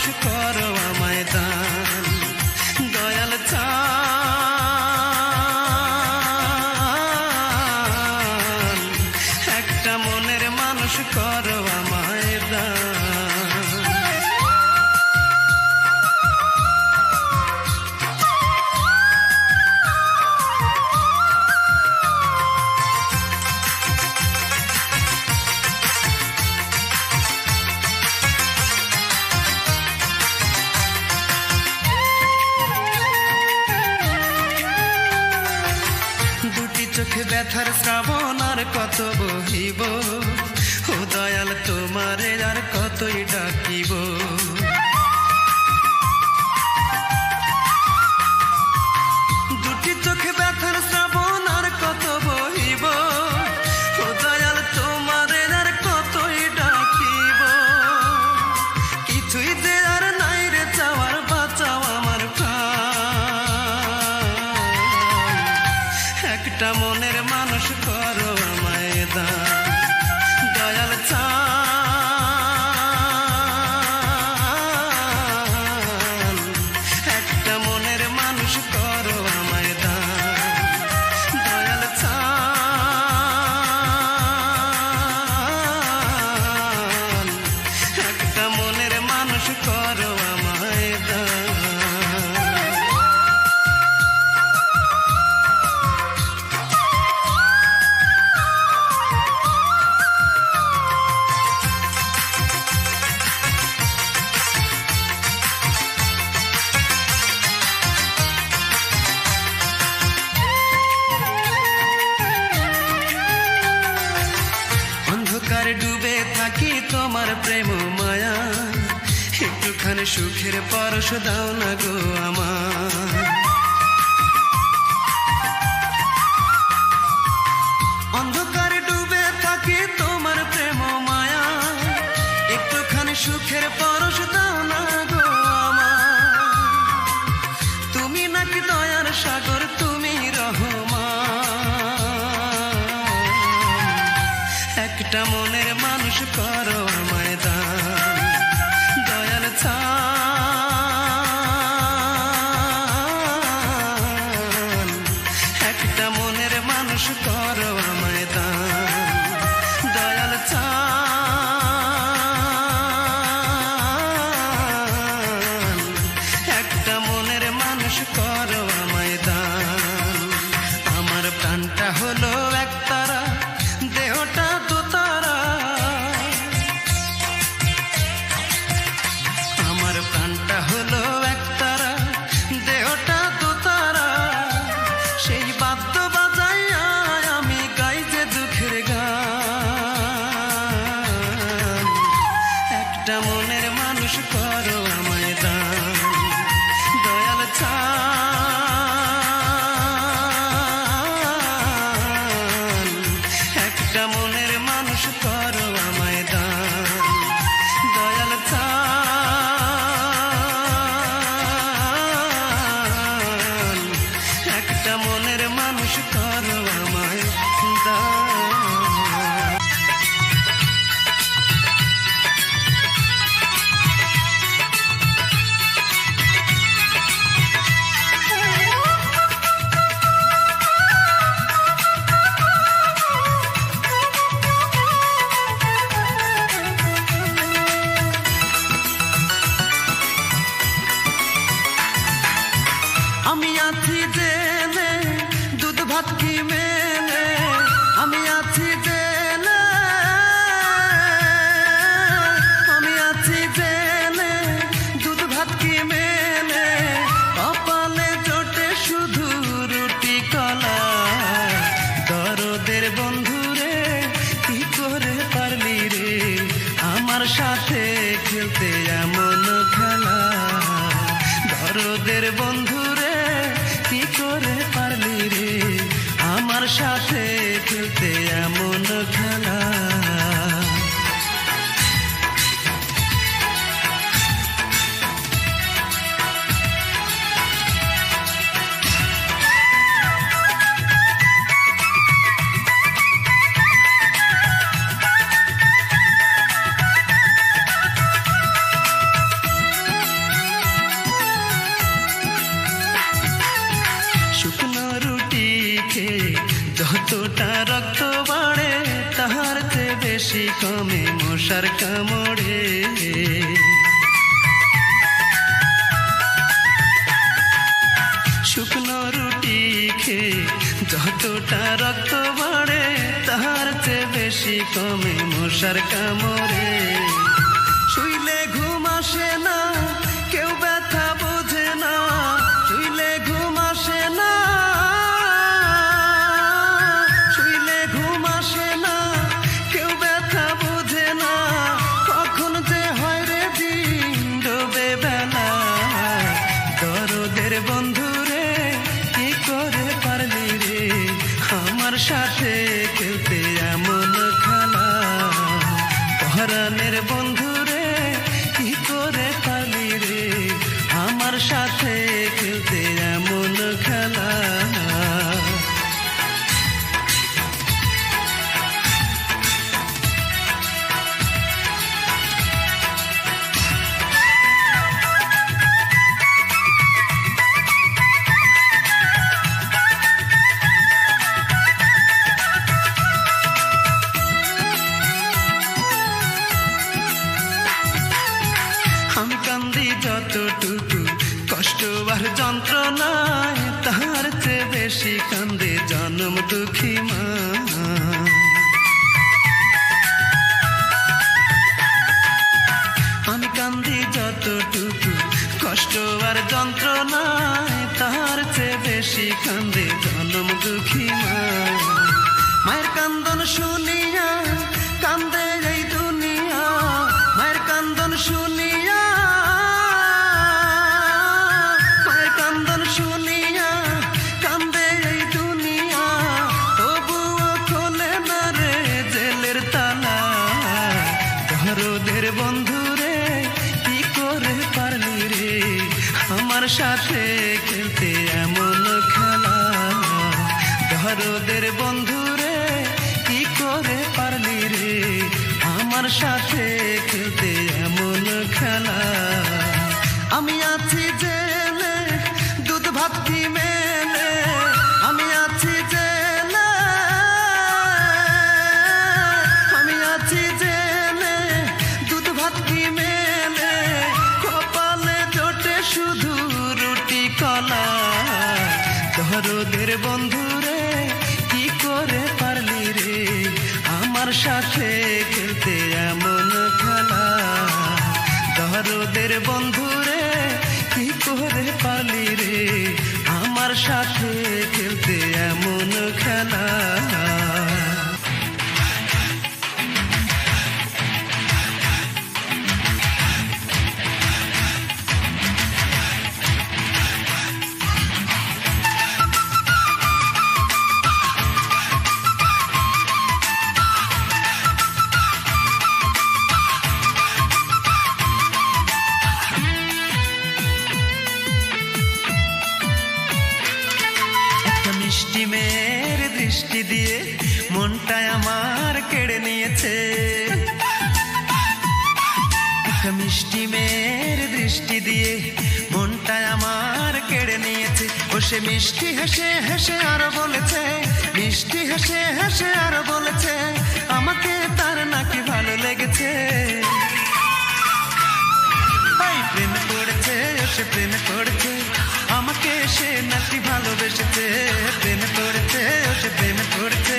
মানুষ করো আমায় দান, দয়াল চান একটা মনের মানুষ করো আমায় দান। চোখে ব্যথার শ্রাবণ আর কত বহিব, ও দয়াল তোমারে আর কতই ডাকিব। দুটি চোখে ব্যথার শ্রাবণ আর কত বহিব, ও দয়াল তোমারে আর কতই ডাকিব। কিছুই যে আর নাই রে চাওয়ার, বাঁচাও আমার প্রাণ, একটা মনের মানুষ করো আমায় দান, দয়াল চান একটা মনের মানুষ করো আমায় দান, দয়াল চান একটা মনের মানুষ করো আমায় দান। অন্ধকারে ডুবে থাকি তোমার প্রেম মায়া, একটুখানি সুখের পরশ দাও না গো আমার। অন্ধকারে ডুবে থাকি তোমার প্রেম মায়া, একটুখানি সুখের পরশ দাও না গো আমার। তুমি নাকি দয়ার সাগর, তুমি রহমান, একটা মনের মানুষ করো আমায় দান, দয়াল চান একটা মনের মানুষ করো আমায় দান, দয়াল চান একটা মনের মানুষ করো আমায় দান। আমার প্রাণটা হলো একতারা, দেহটা দোতারা, আমার প্রাণটা হলো একতারা, দেহটা দোতারা, সেই বাদ্য বাজাইয়া আমি গাই যে দুঃখের গান, একটা মনের মানুষ করো আমায় দান, দয়াল চান একটা মনের মানুষ করো আমায় দান, দয়াল চান একটা মনের মানুষ করো আমায় দান। আমি আছি জেনে দুধ ভাত কি মেনে, আমি আছি জেনে, আমি আছি জেনে দুধ ভাত কি মেনে, কপালে জোটে শুধু রুটি কলা, দরদের বন্ধুরে কি করে পারলি রে আমার সাথে খেলতে এমন খেলা, দরদের বন্ধুরে কি করে পারলি রে আমার সাথে খেলতে এমন খেলা। মশার কামড়ে। শুকনো রুটি খেয়ে যতটা রক্ত বাড়ে, তার চেয়ে বেশি কমে মশার কামড়ে। শুইলে ঘুম আসে না, কেউ ব্যথা বোঝে না, শুইলে ঘুম আসে না, শুইলে ঘুম আসে না, কেউ ব্যথা বোঝে না, কখন যে হয় রে দিন ডোবে বেলা। দরদের বন্ধু রে, কি করে পারলি রে আমার সাথে খেলতে এমন খেলা। পরাণের বন্ধু রে, কি করে পারলি রে আমার সাথে খেলতে এমন খেলা। আমি কান্দি যতটুকু কষ্ট আর যন্ত্রণায়, তার চেয়ে বেশি কান্দে জনম দুঃখী মা। আমি কান্দি যতটুকু কষ্ট আর যন্ত্রণায়, তার চেয়ে বেশি কান্দে জনম দুঃখী মা। মায়ের কান্দন শুনিয়া কান্দে এই দুনিয়া, মায়ের কান্দন শুনিয়া, মায়ের কান্দন শুনিয়া কান্দে এই দুনিয়া, তবুও খোলে না রে জেলের তালা। দরদের বন্ধু রে, কি করে পারলি রে আমার সাথে খেলতে এমন খেলা। দরদের বন্ধু রে, কি করে পারলি রে আমার সাথে খেলতে এমন খেলা। আমি আছি জেলে দুধ ভাত কি মেলে, আমি আছি জেলে, আমি আছি জেলে দুধ ভাত কি মেলে, কপালে জোটে শুধু রুটি কলা। দরদের বন্ধু রে, কি করে পারলি রে আমার সাথে খেলতে এমন খেলা। দরদের বন্ধু রে, কি করে পারলি রে আমার সাথে খেলতে এমন খেলা। মিষ্টি মেয়ের দৃষ্টি দিয়ে মনটা আমার কেড়ে নিয়েছে, একটা মিষ্টি মেয়ের দৃষ্টি দিয়ে মনটা আমার কেড়ে নিয়েছে। ও সে মিষ্টি হেসে হেসে আরো বলেছে, মিষ্টি হেসে হেসে আরো বলেছে, আমাকে তার নাকি ভালো লেগেছে। প্রেমে পড়েছে, ও সে প্রেমে পড়েছে, আমাকে সে নাকি ভালোবেসেছে। প্রেমে পড়েছে, ও সে প্রেমে পড়েছে,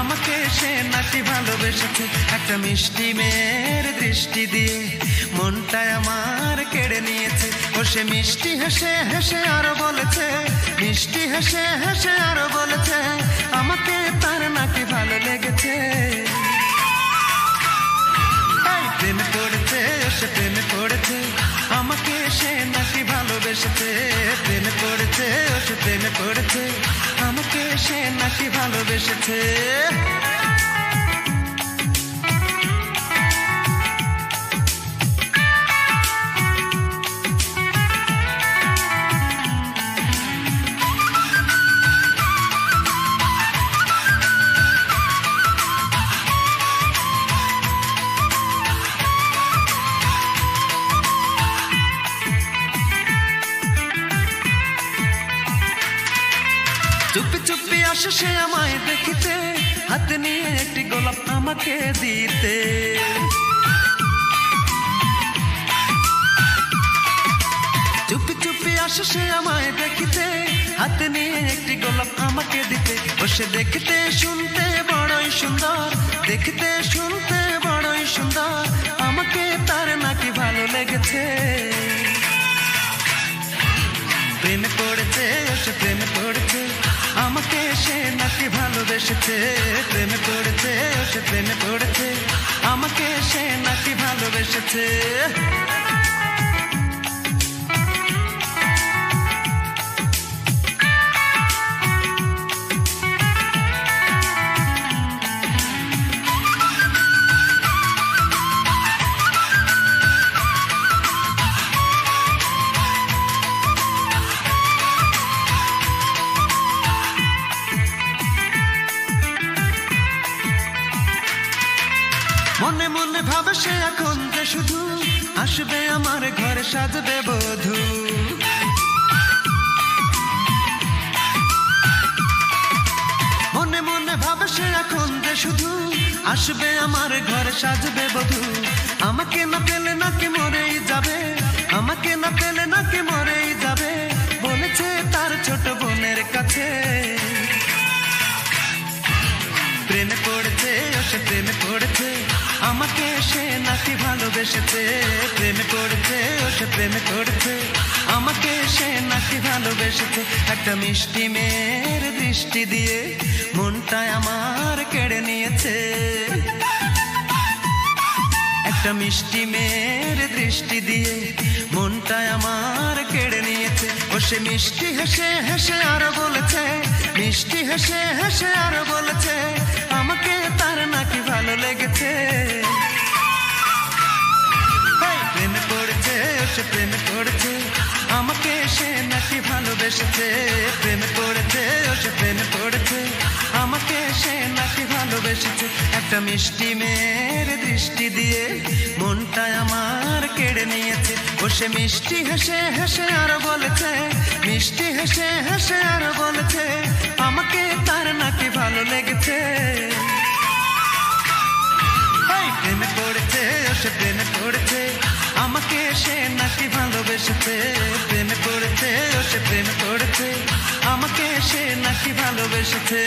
আমাকে সে নাকি ভালোবেসেছে। একটা মিষ্টি মেয়ের দৃষ্টি দিয়ে মনটা আমার কেড়ে নিয়েছে। ও সে মিষ্টি হেসে হেসে আরো বলেছে, মিষ্টি হেসে হেসে আরো বলেছে, আমাকে তার নাকি ভালো লেগেছে। প্রেমে পড়েছে, ও সে প্রেমে পড়েছে, আমাকে সে নাকি ভালোবেসেছে। প্রেমে পড়েছে, ও সে প্রেমে পড়েছে, আমাকে সে নাকি ভালোবেসেছে। চুপি চুপি আসে সে আমায় দেখিতে, হাতে নিয়ে একটি গোলাপ আমাকে দিতে। এসে সে আমায় দেখিতে, হাতে নিয়ে একটি গোলাপ আমাকে দিতে। ও সে দেখতে শুনতে বড়ই সুন্দর, দেখতে শুনতে বড়ই সুন্দর, আমাকে তার নাকি ভালো লেগেছে। প্রেমে পড়েছে, ও সে প্রেমে পড়েছে, আমাকে সে নাকি ভালোবেসেছে। প্রেমে পড়েছে, ও সে প্রেমে পড়েছে, আমাকে সে নাকি ভালোবেসেছে। মনে মনে ভাবে সে এখন যে শুধু আসবে আমার ঘরে সাজবে বধূ। মনে মনে ভাবে সে এখন যে শুধু আসবে আমার ঘরে সাজবে বধূ। আমাকে না পেলে নাকি মরেই যাবে, আমাকে না পেলে নাকি মরেই যাবে, বলেছে তার ছোট বোনের কাছে। প্রেমে পড়েছে, ও সে প্রেমে পড়েছে, আমাকে সে নাকি ভালোবেসেছে। প্রেমে পড়েছে, ও সে প্রেমে পড়েছে, আমাকে সে নাকি ভালোবেসেছে। একটা মিষ্টি মেয়ের দৃষ্টি দিয়ে মনটা আমার কেড়ে নিয়েছে। একটা মিষ্টি মেয়ের দৃষ্টি দিয়ে মনটা আমার কেড়ে নিয়েছে। ও সে মিষ্টি হেসে হেসে আরো বলেছে, মিষ্টি হেসে হেসে আরো বলেছে, আমাকে তার নাকি ভালো লেগেছে। প্রেমে পড়েছে, ও সে প্রেমে পড়েছে, আমাকে সে নাকি ভালোবেসেছে। প্রেমে পড়েছে, ও সে প্রেমে পড়েছে, আমাকে সে নাকি ভালোবেসেছে। একটা মিষ্টি মেয়ের দৃষ্টি দিয়ে মনটা আমার কেড়ে নিয়েছে। ও সে মিষ্টি হেসে হেসে আরো বলেছে, মিষ্টি হেসে হেসে আরো বলেছে, আমাকে তার নাকি ভালো লেগেছে। প্রেমে পড়েছে, ও সে প্রেমে পড়েছে, আমাকে সে নাকি ভালোবেসেছে। প্রেমে পড়েছে, ও সে প্রেমে পড়েছে, আমাকে সে নাকি ভালোবেসেছে।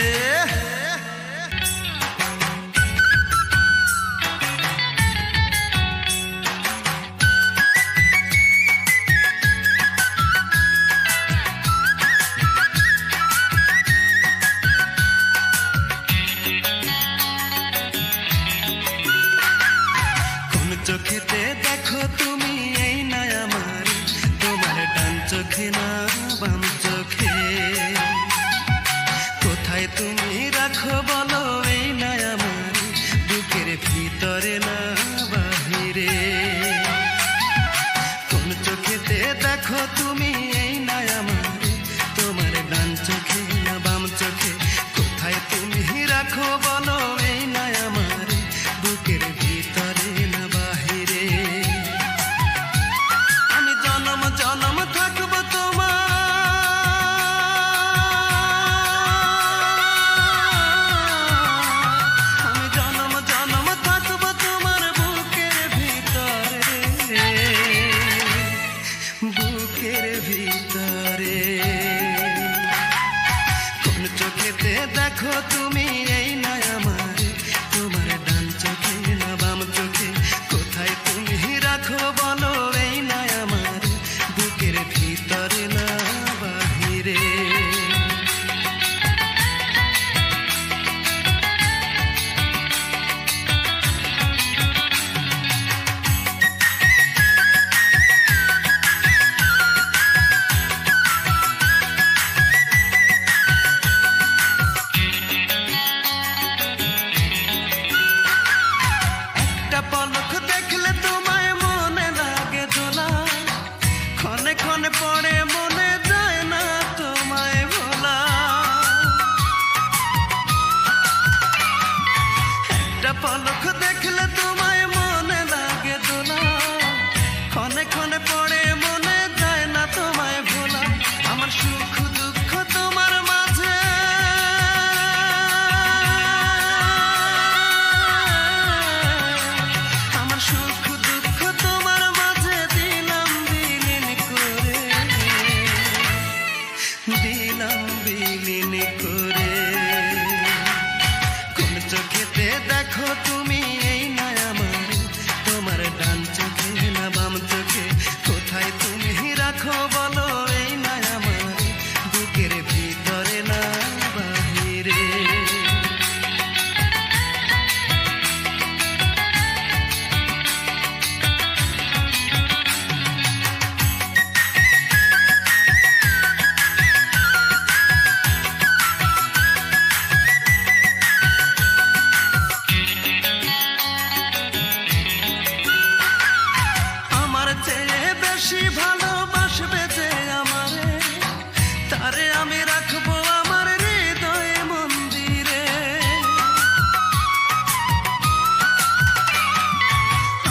চোখেতে দেখো তুমি এই না আমার, তোমার ডান চোখে না বাম চোখে, কোথায় তুমি রাখো বলো এই না আমার, বুকের ভিতরে না বাহিরে। কোন চোখেতে দেখো তুমি এই না আমার, তোমার ডান চোখে না বাম চোখে, কোথায় তুমি রাখো বলো এই না আমার, বুকের ভিতরে না জনম থাকবো তোমার, আমি জনম জনম থাকবো তোমার বুকের ভিতরে, বুকের ভিতরে। কোন চোখেতে দেখো তুমি এই না আমার, তোমার ডান চোখে না বাম চোখে, কোথায় তুমি রাখো বলো এই না আমার, বুকের ভিতরে না বাহিরে। একটা পলক দেখলে তোমায় মনে না বেশি ভালোবাসবে যে আমারে, তারে আমি রাখবো আমার হৃদয়ে মন্দিরে।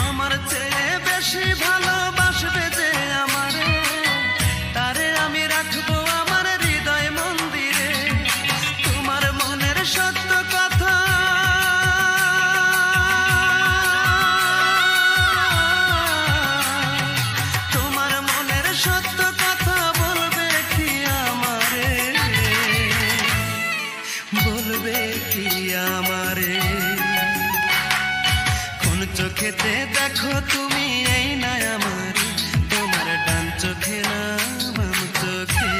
আমার চেয়ে বেশি ভালোবাসবে যে আমারে, তারে আমি রাখবো আমার হৃদয় মন্দিরে। তোমার মনের সত্য কথা সত্য কথা বলবে কি আমারে, বলবে কি আমারে। কোন চোখেতে দেখো তুমি এই না আমারে, তোমার ডান চোখে না বাম চোখে।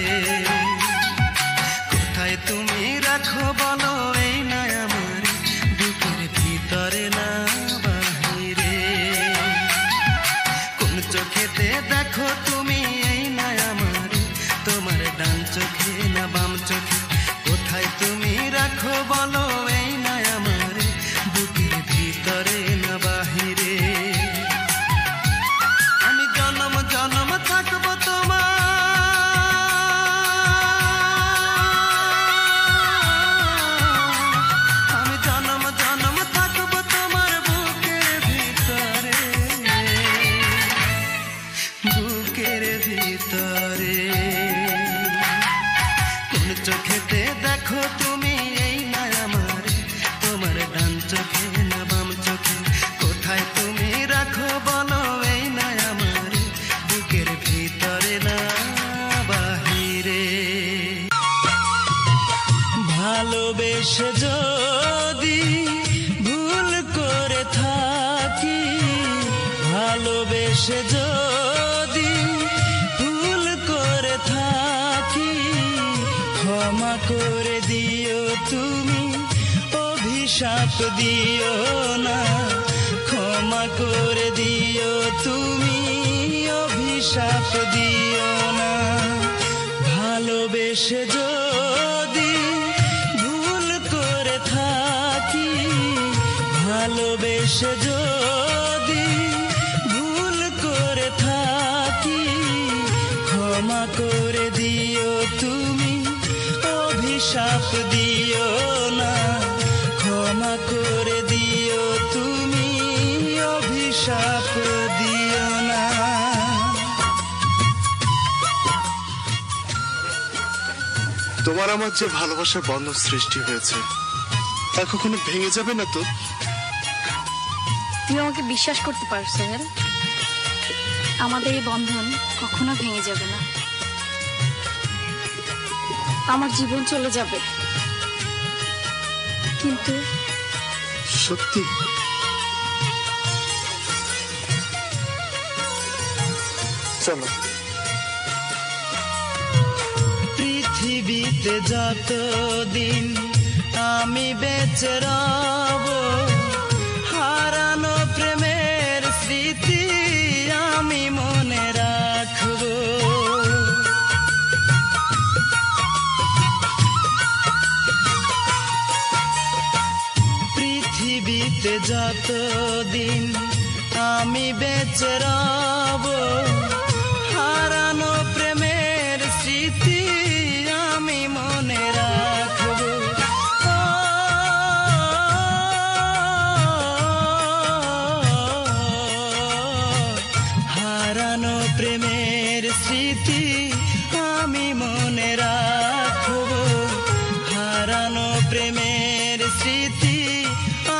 কোথায় তুমি রাখো বলো এই না আমারে, বুকের ভিতরে না বাহিরে। কোন চোখেতে দেখো তুমি এই না আমারে, তোমার ডান চোখে না বাম চোখে। কোথায় তুমি রাখো বলো এই না আমারে, বুকের ভিতরে না বাহিরে। আমি জনম জনম থাকবো তোমার, আমি জনম জনম থাকবো তোমার বুকের ভিতরে, বুকের ভিতরে। কোন চোখেতে দেখো তুমি এই না আমারে, তোমার ডান চোখে না বাম চোখে। কোথায় তুমি রাখো বলো এই না আমারে, বুকের ভিতরে না বাহিরে। ভালোবেসে যদি ভুল করে থাকি, ভালোবেসে যদি ভুল করে থাকি, ক্ষমা করে দিও তুমি, অভিশাপ দিও না। ক্ষমা করে দিও তুমি, অভিশাপ দিও না। ভালোবেসে যদি ভুল করে থাকি, ভালোবেসে যদি ভুল করে থাকি, ক্ষমা করে দিও তুমি, অভিশাপ দিও না। ক্ষমা করে দিও তুমি, অভিশাপ দিও না। তোমার আমার যে ভালোবাসার বন্ধন সৃষ্টি হয়েছে, তা কখনো ভেঙে যাবে না তো? তুমি আমাকে বিশ্বাস করতে পারো সোহেল, আমাদের এই বন্ধন কখনো ভেঙে যাবে না। আমার জীবন চলে যাবে, কিন্তু সত্যি? চলো। পৃথিবীতে যতদিন আমি বেঁচে রব, হারানো প্রেমের স্মৃতি আমি মনে রাখবো। পৃথিবীতে যতদিন আমি বেঁচে রব, হারানো প্রেমের স্মৃতি আমি মনে রাখবো। হারানো প্রেমের স্মৃতি আমি মনে রাখবো। হারানো প্রেমের স্মৃতি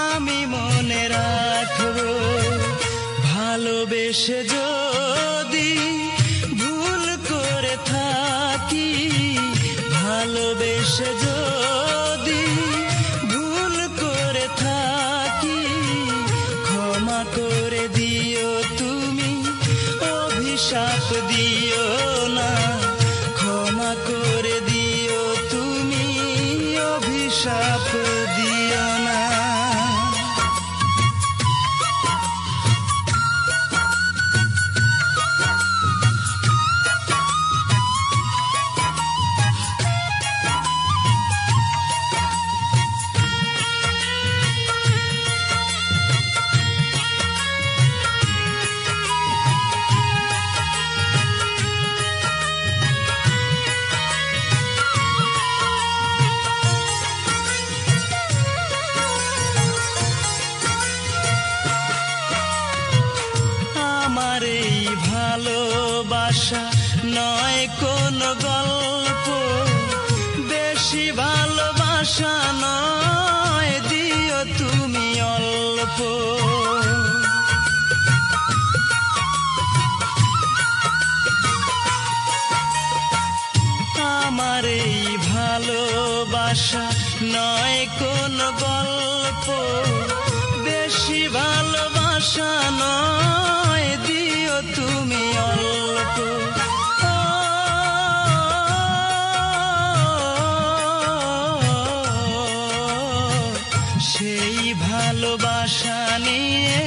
আমি মনে রাখবো। ভালোবেসে যদি ভুল করে থাকি, ভালোবেসে যদি ভুল করে থাকি, ক্ষমা করে দিও তুমি, অভিশাপ দিও না। ক্ষমা করে দিও তুমি, অভিশাপ দিও না। আমার এই ভালোবাসা নয় কোনো গল্প, বেশি ভালোবাসা নয়, দিও তুমি অল্প। আমার এই ভালোবাসা নয় কোনো গল্প, বেশি ভালোবাসা নয়, দিও তুমি অল্প। সেই ভালোবাসা নিয়ে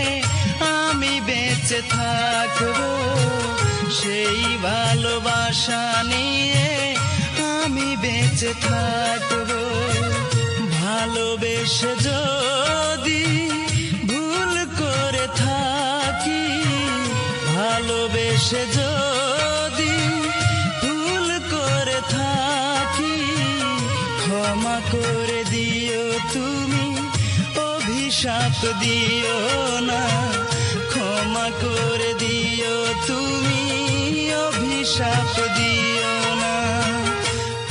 আমি বেঁচে থাকবো, সেই ভালোবাসা নিয়ে আমি বেঁচে থাকবো। ভালোবেসে যদি ভুল করে থাকি, ভালোবেসে যদি ভুল করে থাকি, ক্ষমা করে দিও তুমি, অভিশাপ দিও না। ক্ষমা করে দিও তুমি, অভিশাপ দিও না।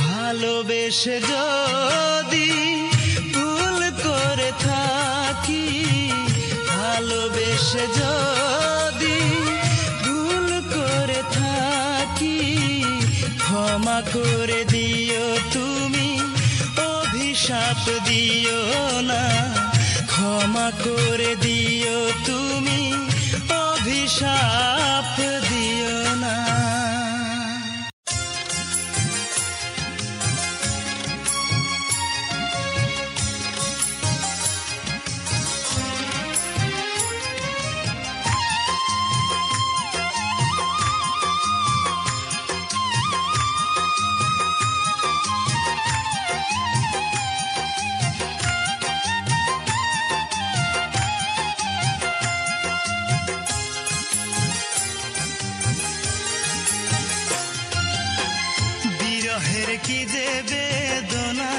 ভালোবেসে যদি ভুল করে থাকি, ভালোবেসে যদি ভুল করে থাকি, ক্ষমা করে দিও তুমি, অভিশাপ দিও না। ক্ষমা করে দিও তুমি, অভিশাপ দিও না। বিরহের কি যে বেদনা,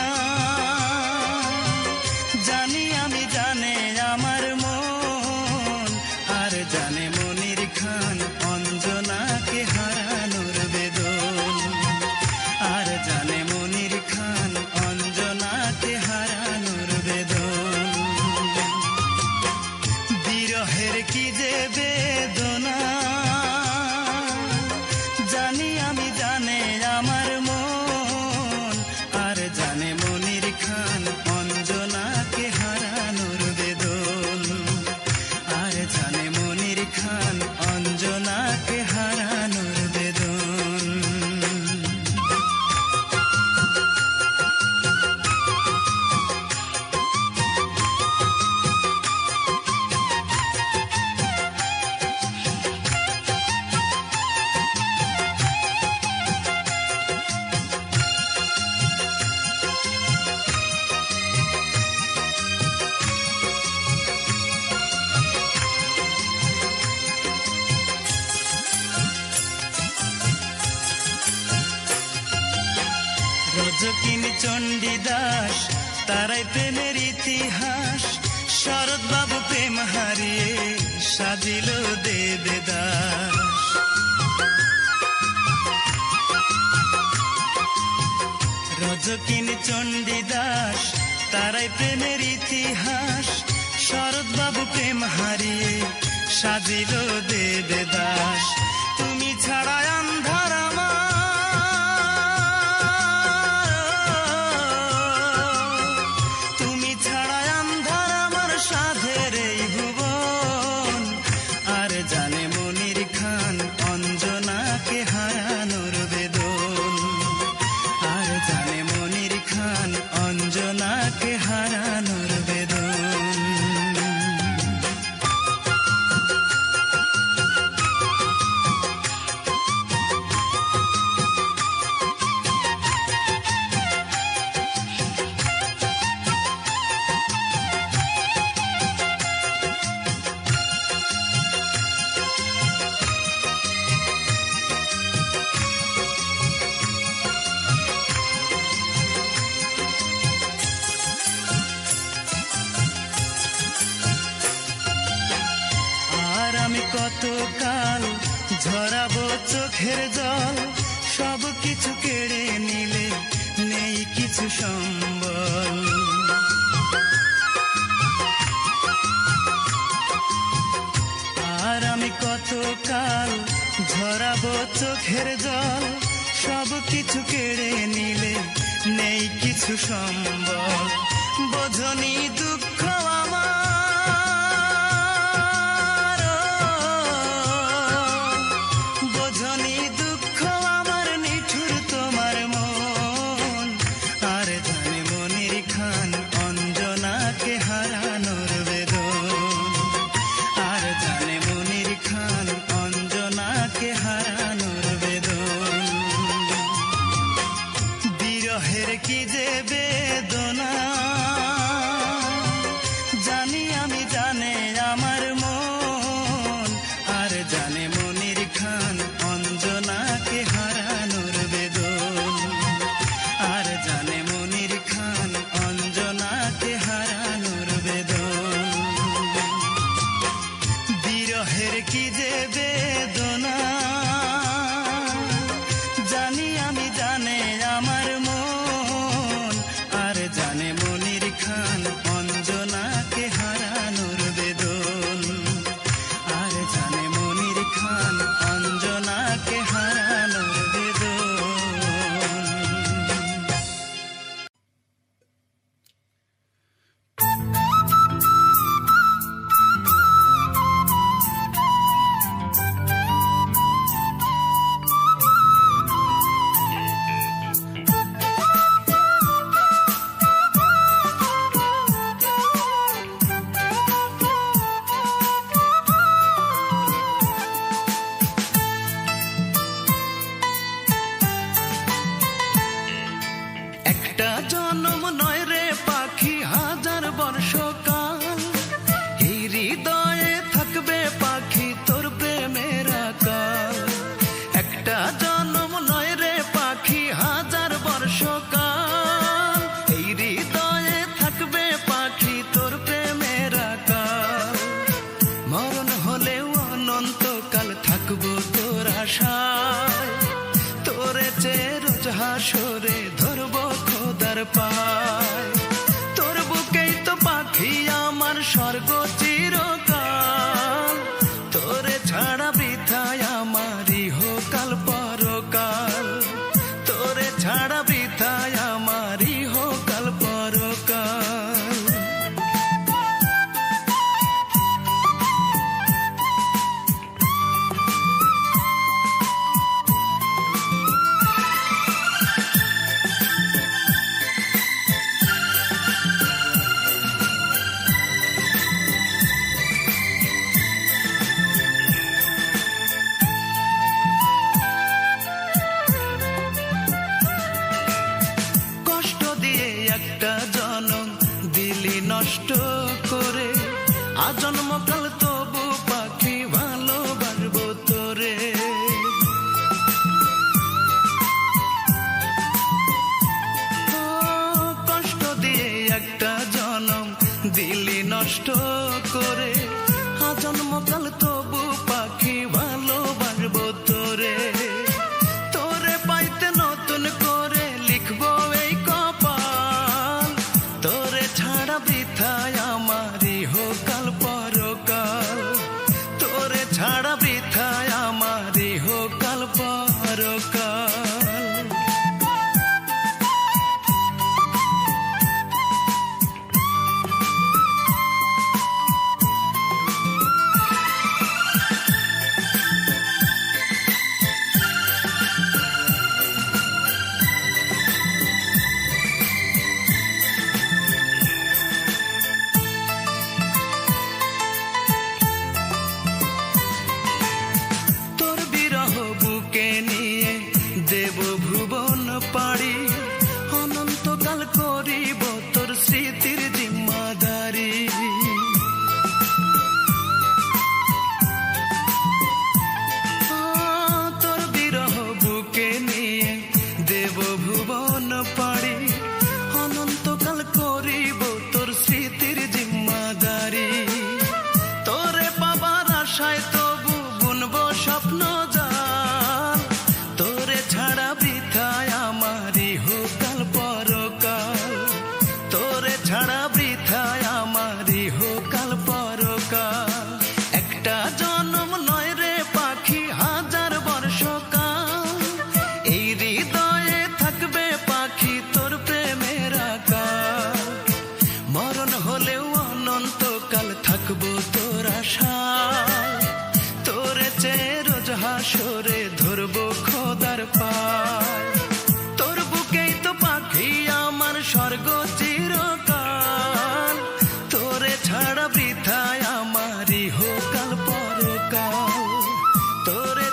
জানি আমি, জানে আমার মন, আর জানে মনির খান অঞ্জনাকে হারানোর বেদন, আর জানে মনির খান অঞ্জনাকে হারানোর বেদন। বিরহের কি যে বেদনা, জানি আমি, জানে আমার মন, আর জানে মনির খান অঞ্জনাকে হারানোর বেদন, আর জানে মনির খান অঞ্জনাকে হারানোর বেদন। রজকিনী চণ্ডীদাস তারাই প্রেমের ইতিহাস, শরৎ বাবু প্রেম হারিয়ে সাজিল দেবদাস। রজকিনী চণ্ডীদাস তারাই প্রেমের ইতিহাস, শরৎ বাবু প্রেম হারিয়ে সাজিল দেবদাস। তুমি ছাড়া আন্ধার আমার, তুমি ছাড়া আন্ধার আমার সাধের এই ভুবন, আর জানে মনির খান অঞ্জনাকে হারানোর বেদন, আর জানে মনির খান অঞ্জনাকে হারানোর বেদন। ঝরাবো চোখের জল সব কিছু কেড়ে নিলে নেই কিছু সম্বল আর আমি কতকাল ঝরাবো চোখের জল সব কিছু কেড়ে নিলে নেই কিছু সম্বল বোঝনি দুঃখ আমার বোঝনি দুঃখ আমার নিঠুর তোমার মন আর জানে মনির খান অঞ্জনাকে হারানোর বেদন আর জানে মনির খান অঞ্জনাকে হারানোর বেদন বিরহের কি যে বেদনা জানি আমি জানে আমার মন আর জানে মনির খান অঞ্জনাকে হারানোর বেদন আর জানে মনির খান অঞ্জনাকে হারানোর বেদন বিরহের কি যে বেদনা জানি আমি জানে আমার মন আর জানে মনির খান অঞ্জনাকে হারানোর বেদন আর জানে মনির খান অঞ্জনাকে হারানোর বেদন একটা জন্ম নয় রে পাখি হাজার বর্ষকাল এই হৃদয়ে থাকবে পাখি তোর প্রেমের আকাল একটা জন্ম নয় রে পাখি হাজার বর্ষকাল এই হৃদয়ে থাকবে পাখি তোর প্রেমের আকাল মরণ হলেও অনন্তকাল থাকবো তোর আশায় তোরে চেয়ে রোজ হাসরে ধরবো খোদার পায় তোর বুকেই তো পাখি আমার স্বর্গ চিরকাল তোরে ছাড়া বৃথায় আমার ইহকাল পরকাল তোরে ছাড়া বৃথায় আমার ইহকাল পরকাল কষ্ট দিয়ে একটা জনম দিলি নষ্ট করে আজন্মকাল তবু পাখি ভালোবাসবো তোরে ও, কষ্ট দিয়ে একটা জনম দিলি নষ্ট করে আজন্মকাল